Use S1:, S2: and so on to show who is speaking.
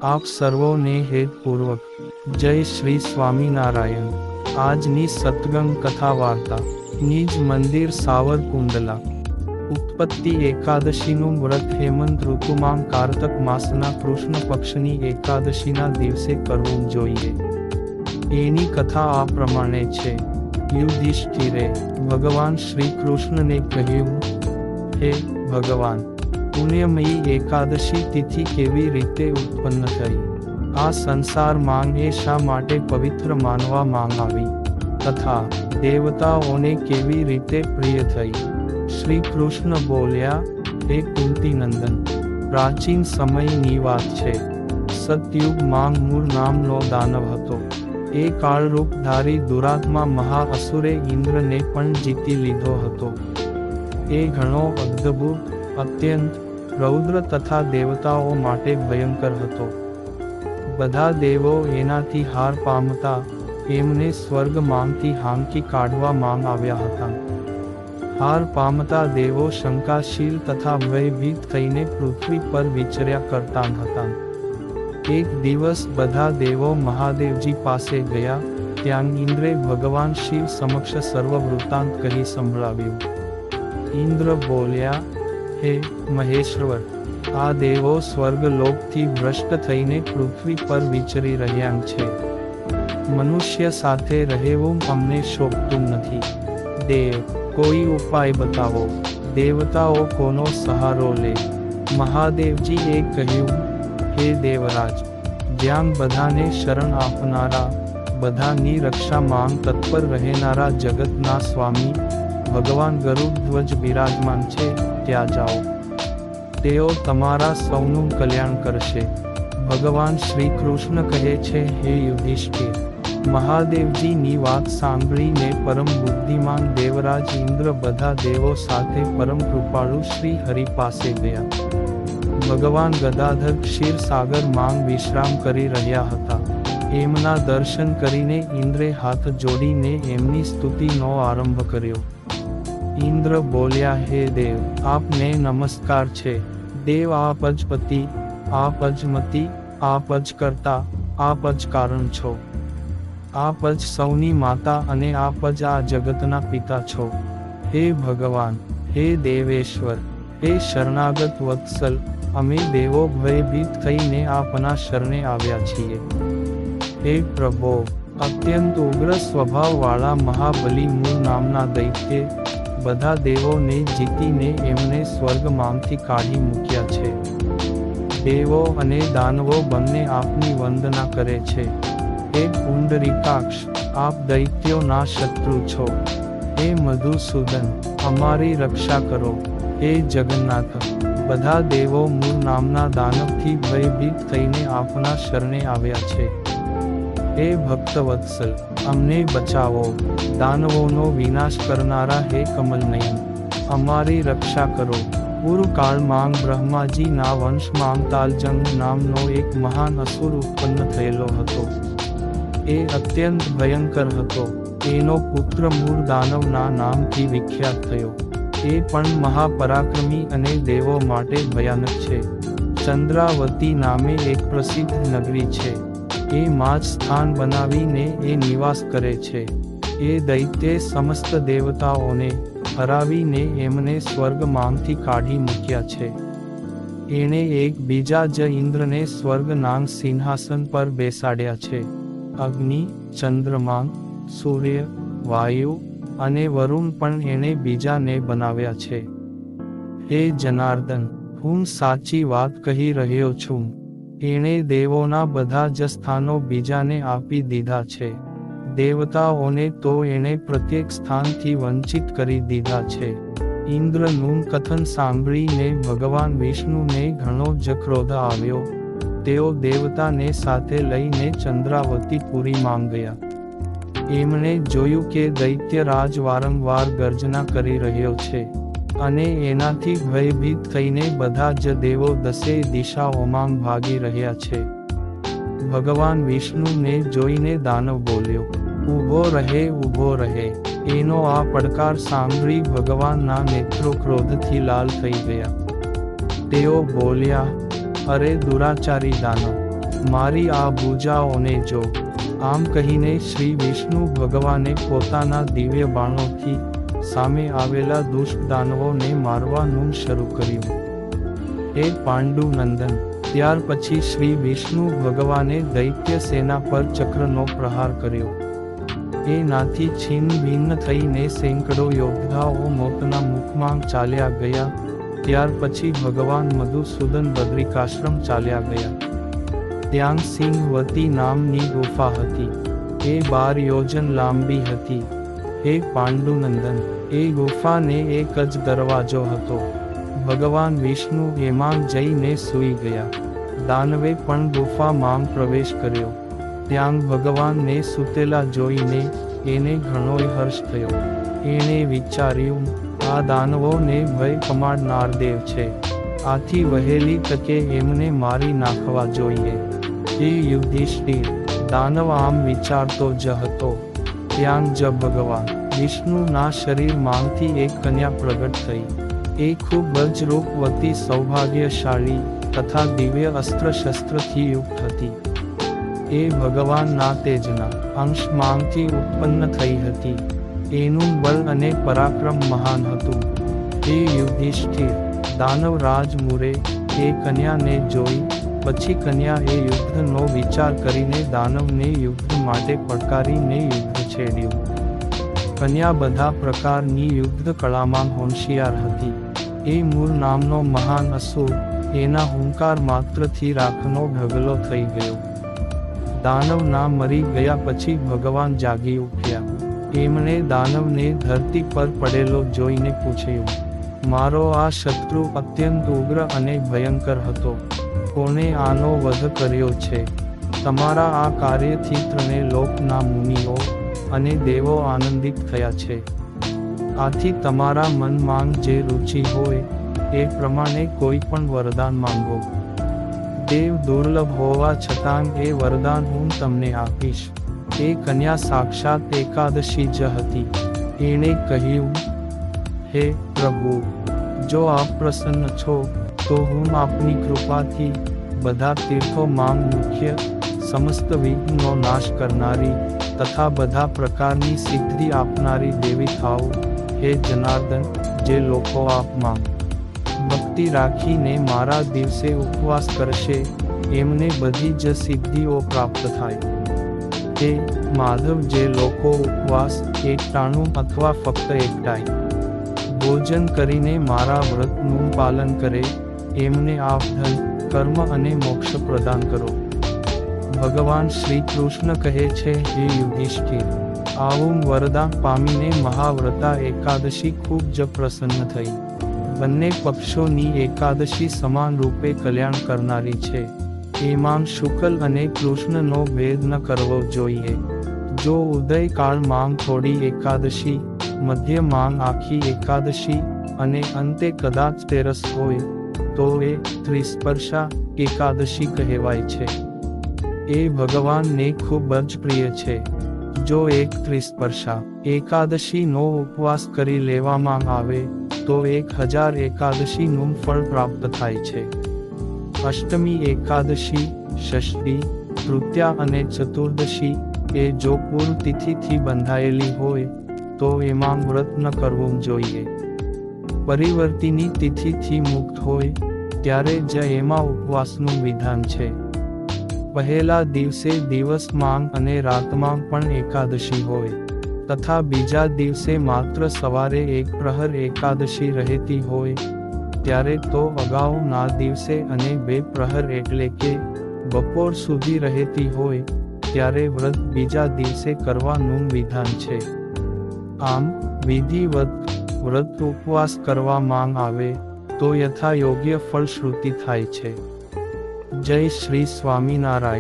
S1: આપ સર્વોને હેતપૂર્વક જય શ્રી સ્વામિનારાયણ। આજની સત્સંગ કથા વાર્તા। નિજ મંદિર સાવરકુંડલા। ઉત્પત્તિ એકાદશીનું વ્રત હેમંત ઋતુમાં કારતક માસના કૃષ્ણ પક્ષની એકાદશીના દિવસે કરવું જોઈએ। એની કથા આ પ્રમાણે છે। યુધિષ્ઠિરે ભગવાન શ્રી કૃષ્ણને કહ્યું, હે ભગવાન, પુણ્યમયી એકાદશી તિથિ કેવી રીતે ઉત્પન્ન થઈ? આ સંસારમાં એ શા માટે પવિત્ર માનવામાં આવી તથા દેવતાઓને કેવી રીતે પ્રિય થઈ? શ્રી કૃષ્ણ બોલ્યા, હે કુંતી નંદન, પ્રાચીન સમયની વાત છે। સતયુગમાં મૂળ નામનો દાનવ હતો। એ કાળરૂપધારી દુરાત્મા મહાઅસુરે ઇન્દ્રને પણ જીતી લીધો હતો। એ ઘણો અદ્ભુત, અત્યંત રૌદ્ર તથા દેવતાઓ માટે ભયંકર હતો। બધા દેવો એનાથી હાર પામતા એમને સ્વર્ગમાંથી હાંકી કાઢવામાં આવ્યા હતા। હાર પામતા દેવો શંકાશીલ તથા ભયભીત થઈને પૃથ્વી પર વિચર્યા કરતા હતા। એક દિવસ બધા દેવો મહાદેવજી પાસે ગયા। ત્યાં ઇન્દ્રે ભગવાન શિવ સમક્ષ સર્વ વૃત્તાંત કહી સંભળાવ્યું। ઇન્દ્ર બોલ્યા, હે મહેશ્વર, આ દેવો સ્વર્ગલોકથી ભ્રષ્ટ થઈને પૃથ્વી પર વિચરી રહ્યા છે। મનુષ્ય સાથે રહેવું અમને શોભતું નથી। દેવ, કોઈ ઉપાય બતાવો। દેવતાઓ કોનો સહારો લે? મહાદેવજીએ કહ્યું, હે દેવરાજ, જ્યાં બધાને શરણ આપનારા, બધાની રક્ષામાં તત્પર રહેનારા જગતના સ્વામી ભગવાન ગરુડધ્વજ બિરાજમાન છે, ત્યાં જાઓ। તેઓ તમારા સૌનું કલ્યાણ કરશે। ભગવાન શ્રી કૃષ્ણ કહે છે, હે યુધિષ્ઠિર, મહાદેવજીની વાત સાંભળીને પરમ બુદ્ધિમાન દેવરાજ ઇન્દ્ર બધા દેવો સાથે પરમ કૃપાળુ શ્રી હરિ પાસે ગયા। ભગવાન ગદાધર ક્ષીરસાગર માંગ વિશ્રામ કરી રહ્યા હતા। એમના દર્શન કરીને ઇન્દ્રે હાથ જોડીને એમની સ્તુતિનો આરંભ કર્યો। ઇન્દ્ર બોલ્યા, હે દેવ, આપને નમસ્કાર છે। દેવ, આપ જ પતિ, આપ જ મતિ, આપ જ કર્તા, આપ જ કારણ છો। આપ જ સૌની માતા અને આપ જ આ જગતના પિતા છો। હે ભગવાન, હે દેવેશ્વર, હે શરણાગત વત્સલ, અમે દેવો ભયભીત થઈને આપના શરણે આવ્યા છીએ। હે પ્રભો, અત્યંત ઉગ્ર સ્વભાવવાળા મહાબલી મૂળ નામના દૈત્ય બધા દેવોને જીતીને એમને સ્વર્ગમાંથી કાઢી મૂક્યા છે। દેવો અને દાનવો બંને આપની વંદના કરે છે। હે પુંડરીકાક્ષ, આપ દૈત્યોના શત્રુ છો। હે મધુસૂદન, અમારી રક્ષા કરો। હે જગન્નાથ, બધા દેવો મૂળ નામના દાનવથી ભયભીત થઈને આપના શરણે આવ્યા છે। હે ભક્તવત્સલ, અમને બચાવો। દાનવોનો વિનાશ કરનારા હે કમલનયન, અમારી રક્ષા કરો। પૂર્વકાળમાં બ્રહ્માજીના વંશમાં તાલજંગ નામનો એક મહાન અસુર ઉત્પન્ન થયેલો હતો। એ અત્યંત ભયંકર હતો। એનો પુત્ર મૂળ દાનવના નામથી વિખ્યાત થયો। એ પણ મહાપરાક્રમી અને દેવો માટે ભયાનક છે। ચંદ્રાવતી નામે એક પ્રસિદ્ધ નગરી છે। એ માં જ સ્થાન બનાવીને એ નિવાસ કરે છે। એ દૈત્યે સમસ્ત દેવતાઓને હરાવીને એમને સ્વર્ગમાંથી કાઢી મૂક્યા છે। એણે એક બીજા જ ઇન્દ્રને સ્વર્ગનાંગ સિંહાસન પર બેસાડ્યા છે। અગ્નિ, ચંદ્રમા, સૂર્ય, વાયુ અને વરુણ પણ એણે બીજાને બનાવ્યા છે। હે જનાર્દન, હું સાચી વાત કહી રહ્યો છું। એણે દેવોના બધા જ સ્થાનો બીજાને આપી દીધા છે। દેવતાઓને તો એણે પ્રત્યેક સ્થાનથી વંચિત કરી દીધા છે। ઇન્દ્રનું કથન સાંભળીને ભગવાન વિષ્ણુને ઘણો જ ક્રોધ આવ્યો। તેઓ દેવતાને સાથે લઈને ચંદ્રાવતીપુરીમાં ગયા। એમણે જોયું કે દૈત્યરાજ વારંવાર ગર્જના કરી રહ્યો છે અને એનાથી ભયભીત થઈને બધા જ દેવો દસેય દિશાઓમાં ભાગી રહ્યા છે। ભગવાન વિષ્ણુને જોઈને દાનવ બોલ્યો, ઊભો રહે, ઊભો રહે। એનો આ પડકાર સાંભળી ભગવાનના નેત્રો ક્રોધથી લાલ થઈ ગયા। તેઓ બોલ્યા, અરે દુરાચારી દાનવ, મારી આ ભૂજાઓને જો. આમ કહીને શ્રી વિષ્ણુ ભગવાને પોતાના દિવ્ય બાણોથી સામે આવેલા દુષ્ટ દાનવોને મારવાનું શરૂ કર્યું. હે પાંડુનંદન, ત્યાર પછી શ્રી વિષ્ણુ ભગવાને દૈત્ય સેના પર ચક્રનો પ્રહાર કર્યો. એનાથી છીન ભિન્ન થઈને સેંકડો યોદ્ધાઓ મોતના મુખમાં ચાલ્યા ગયા. ત્યાર પછી ભગવાન મધુસૂદન બદ્રિકાશ્રમ ચાલ્યા ગયા. ત્યાં સિંહવતી નામની ગુફા હતી. એ 12 યોજન લાંબી હતી. હે પાંડુનંદન, એ ગુફાને એક જ દરવાજો હતો. ભગવાન વિષ્ણુ એમાં જઈને સૂઈ ગયા. દાનવે પણ ગુફામાં પ્રવેશ કર્યો. ત્યાં ભગવાનને સૂતેલા જોઈને એને ઘણોય હર્ષ થયો. એણે વિચાર્યું, આ દાનવોને ભય પમાડનાર દેવ છે. આથી વહેલી તકે એમને મારી નાખવા જોઈએ. હે યુધિષ્ઠિર, દાનવ આમ વિચારતો જ હતો. ત્યાં જ ભગવાન વિષ્ણુના શરીરમાંથી એક કન્યા પ્રગટ થઈ. એ ખૂબ જ રૂપવતી, સૌભાગ્યશાળી તથા દિવ્ય અસ્ત્ર શસ્ત્રથી યુક્ત હતી. એ ભગવાનના તેજના અંશમાંથી ઉત્પન્ન થઈ હતી. એનું બળ અને પરાક્રમ મહાન હતું. હે યુધિષ્ઠિર, દાનવરાજ મુરે એ કન્યાને જોઈ. પછી કન્યાએ યુદ્ધનો વિચાર કરીને દાનવને યુદ્ધ માટે પડકારીને યુદ્ધ છેડ્યું. કન્યા બધા પ્રકારની યુદ્ધ કળામાં હોશિયાર હતી. એ મૂળ નામનો મહાન અસુર, એના હુંકાર માત્રથી રાખનો ઢગલો થઈ ગયો. દાનવના મરી ગયા પછી ભગવાન જાગી ઉઠ્યા. એમણે દાનવને ધરતી પર પડેલો જોઈને પૂછ્યું, મારો આ શત્રુ અત્યંત ઉગ્ર અને ભયંકર હતો. કોણે આનો વધ કર્યો છે? તમારા આ કાર્યથી 3 લોકના મુનિઓ અને દેવો આનંદિત થયા છે. આથી તમારા મનમાં જે રુચિ હોય એ પ્રમાણે કોઈ પણ વરદાન માંગો. દેવ દુર્લભ હોવા છતાં એ વરદાન હું તમને આપીશ. એ કન્યા સાક્ષાત એકાદશી જ હતી. એણે કહ્યું, હે પ્રભુ, જો આપ પ્રસન્ન છો તો હું આપની કૃપાથી બધા તીર્થોમાં મુખ્ય, સમસ્ત વિઘ્નનો નાશ કરનારી તથા બધા પ્રકારની સિદ્ધિ આપનારી દેવી થાઉં. હે જનાર્દન, જે લોકો આપમાં ભક્તિ રાખીને મારા દિવસે ઉપવાસ કરશે એમને બધી જ સિદ્ધિઓ પ્રાપ્ત થાય. હે માધવ, જે લોકો ઉપવાસ, એકટાણું અથવા ફક્ત એકટાઈ ભોજન કરીને મારા વ્રતનું પાલન કરે એમને આપ ધન, કર્મ અને મોક્ષ પ્રદાન કરો. ભગવાન શ્રી કૃષ્ણ કહે છે, હે યુધિષ્ઠિર, આવું વરદાન પામીને મહાવ્રતા એકાદશી ખૂબ જ પ્રસન્ન થઈ. બંને પક્ષોની એકાદશી સમાન રૂપે કલ્યાણ કરનારી છે. એમાં શુક્લ અને કૃષ્ણનો ભેદ ન કરવો જોઈએ. જો ઉદયકાળમાં થોડી એકાદશી, મધ્યમાં આખી એકાદશી અને અંતે કદાચ તેરસ હોય તો એ ત્રિસ્પર્શા એકાદશી કહેવાય છે. એ ભગવાનને ખૂબ જ પ્રિય છે. જો એક ત્રિસ્પર્શા એકાદશીનો ઉપવાસ કરી લેવામાં આવે તો 1000 એકાદશીનું ફળ પ્રાપ્ત થાય છે. અષ્ટમી એકાદશી, ષષ્ઠી, તૃતીયા અને ચતુર્દશી એ જો પૂર્વ તિથિથી બંધાયેલી હોય તો એમાં વ્રત ન કરવું જોઈએ. પરિવર્તિની તિથિથી મુક્ત હોય ત્યારે જ એમાં ઉપવાસનું વિધાન છે. પહેલા દિવસે દિવસમાં અને રાતમાં પણ એકાદશી હોય તથા બીજા દિવસે માત્ર સવારે 1 પ્રહર એકાદશી રહેતી હોય ત્યારે તો અગાઉના દિવસે અને 2 પ્રહર એટલે કે બપોર સુધી રહેતી હોય ત્યારે વ્રત બીજા દિવસે કરવાનું વિધાન છે. આમ વિધિવત વ્રત ઉપવાસ કરવામાં આવે તો યથા યોગ્ય ફળશ્રુતિ થાય છે. જય શ્રી સ્વામિનારાયણ.